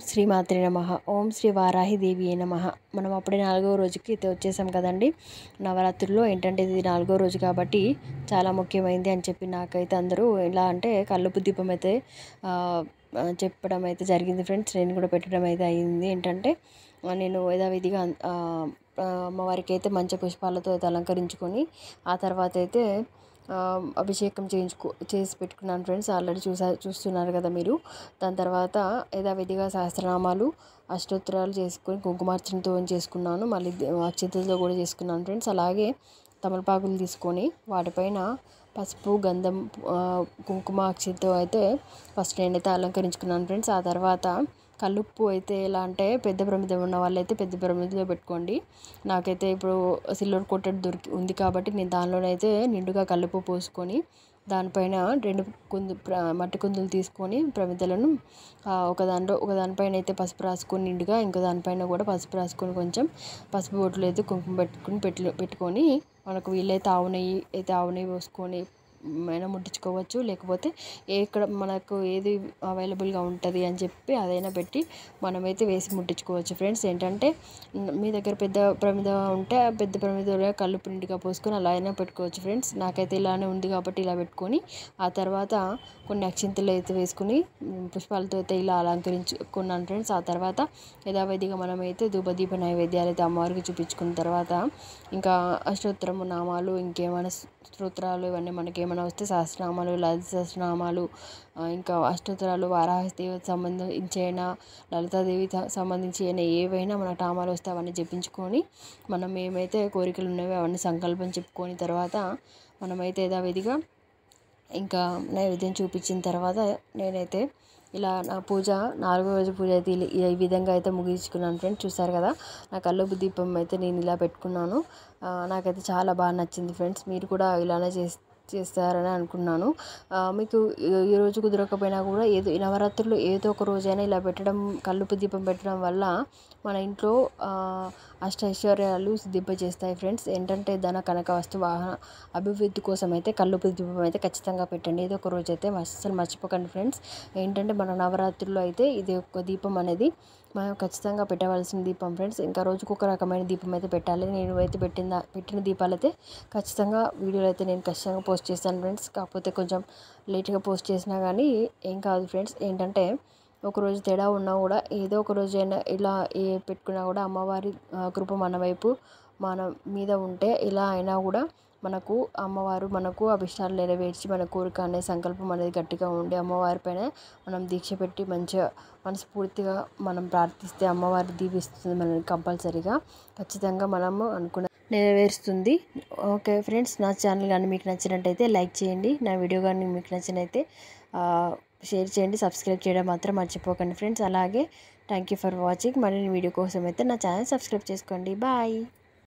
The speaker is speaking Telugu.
శ్రీమాత్రే నమః. ఓం శ్రీ వారాహిదేవియే నమః. మనం అప్పుడే 4వ రోజుకి అయితే వచ్చేసాం కదండి. నవరాత్రుల్లో ఏంటంటే ఇది 4వ రోజు కాబట్టి చాలా ముఖ్యమైనది అని చెప్పి నాకైతే అందరూ ఎలా అంటే కల్లుపు దీపం అయితే చెప్పడం అయితే జరిగింది ఫ్రెండ్స్. నేను కూడా పెట్టడం అయితే అయింది. ఏంటంటే నేను యథావిధిగా అమ్మవారికి అయితే మంచి పుష్పాలతో అయితే అలంకరించుకొని ఆ తర్వాత అయితే అభిషేకం చేసి పెట్టుకున్నాను ఫ్రెండ్స్. ఆల్రెడీ చూస్తున్నారు కదా మీరు. దాని తర్వాత యథావిధిగా సహస్రనామాలు అష్టోత్తరాలు చేసుకొని కుంకుమార్చనతో చేసుకున్నాను. మళ్ళీ అక్షంతలతో కూడా చేసుకున్నాను ఫ్రెండ్స్. అలాగే తమలపాకులు తీసుకొని వాటిపైన పసుపు గంధం కుంకుమ అక్షంతో అయితే ఫస్ట్ నేనైతే అలంకరించుకున్నాను ఫ్రెండ్స్. ఆ తర్వాత కల్లుప్పు అయితే ఎలా అంటే పెద్ద ప్రమిద ఉన్న వాళ్ళైతే పెద్ద ప్రమిదలో పెట్టుకోండి. నాకైతే ఇప్పుడు సిల్వర్ కోటెడ్ ఉంది కాబట్టి నేను దానిలోనైతే నిండుగా కల్లుప్పు పోసుకొని దానిపైన 2 మట్టి కుందులు తీసుకొని ప్రమిదలను ఒకదానిపైన అయితే పసుపు రాసుకొని నిండుగా ఇంకో దానిపైన కూడా పసుపు రాసుకొని కొంచెం పసుపు బొట్లు అయితే కుంకుమ పెట్టుకొని మనకు వీలైతే ఆవు నెయ్యి పోసుకొని అయినా ముట్టించుకోవచ్చు. లేకపోతే ఎక్కడ మనకు ఏది అవైలబుల్గా ఉంటుంది అని చెప్పి అదైనా పెట్టి మనమైతే వేసి ముట్టించుకోవచ్చు ఫ్రెండ్స్. ఏంటంటే మీ దగ్గర పెద్ద ప్రమిద ఉంటే ఆ పెద్ద ప్రమిదలో కల్లుపు నిండుగా పోసుకొని అలా అయినా పెట్టుకోవచ్చు ఫ్రెండ్స్. నాకైతే ఇలానే ఉంది కాబట్టి ఇలా పెట్టుకొని ఆ తర్వాత కొన్ని అక్షింతలు అయితే వేసుకుని పుష్పాలతో అయితే ఇలా అలంకరించుకున్నాను ఫ్రెండ్స్. ఆ తర్వాత యథావిధిగా మనమైతే ధూపదీప నైవేద్యాలు అయితే అమ్మవారికి చూపించుకున్న తర్వాత ఇంకా అష్టోత్తరము నామాలు ఇంకేమైనా స్తోత్రాలు ఇవన్నీ మనకి ఏమైనా వస్తే సహస్రనామాలు లలిత సహస్రనామాలు ఇంకా అష్టోత్తరాలు వారాహిదేవి సంబంధించి అయినా లలితాదేవి సంబంధించి అయినా ఏవైనా మన నామాలు వస్తే అవన్నీ జపించుకొని మనం ఏమైతే కోరికలు ఉన్నాయో అవన్నీ సంకల్పం చెప్పుకొని తర్వాత మనమైతే యథావిధిగా ఇంకా నైవేద్యం చూపించిన తర్వాత నేనైతే ఇలా నా పూజ 4వ రోజు పూజ అయితే ఈ విధంగా అయితే ముగించుకున్నాను ఫ్రెండ్స్. చూసారు కదా నా కల్లుపు దీపం అయితే నేను ఇలా పెట్టుకున్నాను. నాకైతే చాలా బాగా నచ్చింది ఫ్రెండ్స్. మీరు కూడా ఇలానే చేస్తారని అనుకున్నాను. మీకు ఈ రోజు కుదరకపోయినా కూడా ఈ నవరాత్రులు ఏదో ఒక రోజైనా ఇలా పెట్టడం కల్లుపు దీపం పెట్టడం వల్ల మన ఇంట్లో అష్టైశ్వర్యాలు సిద్ధింపజేస్తాయి ఫ్రెండ్స్. ఏంటంటే ధన కనక వస్తు వాహన అభివృద్ధి కోసం అయితే కల్లుపు దీపం అయితే ఖచ్చితంగా పెట్టండి. ఏదో ఒక రోజు అయితే అస్సలు మర్చిపోకండి ఫ్రెండ్స్. ఏంటంటే మన నవరాత్రుల్లో అయితే ఇది ఒక దీపం అనేది మనం ఖచ్చితంగా పెట్టవలసిన దీపం ఫ్రెండ్స్. ఇంకా రోజుకొక రకమైన దీపం అయితే పెట్టాలి. నేను అయితే పెట్టిన దీపాలు అయితే ఖచ్చితంగా వీడియోలు అయితే నేను ఖచ్చితంగా పోస్ట్ చేస్తాను ఫ్రెండ్స్. కాకపోతే కొంచెం లేట్గా పోస్ట్ చేసినా కానీ ఏం కాదు ఫ్రెండ్స్. ఏంటంటే ఒకరోజు తేడా ఉన్నా కూడా ఏదో ఒక రోజైనా ఇలా పెట్టుకున్నా కూడా అమ్మవారి కృప మన మీద ఉంటే ఇలా అయినా కూడా మనకు అమ్మవారు మనకు అభిష్టాలు నెరవేర్చి మన కోరిక అనే సంకల్పం అనేది గట్టిగా ఉండి అమ్మవారి పైన మనం దీక్ష పెట్టి మంచిగా మనస్ఫూర్తిగా మనం ప్రార్థిస్తే అమ్మవారి దీవిస్తుంది మనల్ని కంపల్సరీగా ఖచ్చితంగా మనము అనుకున్న నెరవేరుస్తుంది. ఓకే ఫ్రెండ్స్, నా ఛానల్ కానీ మీకు నచ్చినట్టయితే లైక్ చేయండి. నా వీడియో కానీ మీకు నచ్చినట్టయితే షేర్ చేయండి. సబ్స్క్రైబ్ చేయడం మాత్రం మర్చిపోకండి ఫ్రెండ్స్. అలాగే థ్యాంక్ యూ ఫర్ వాచింగ్. మళ్ళీ వీడియో కోసం అయితే నా ఛానల్ సబ్స్క్రైబ్ చేసుకోండి. బాయ్.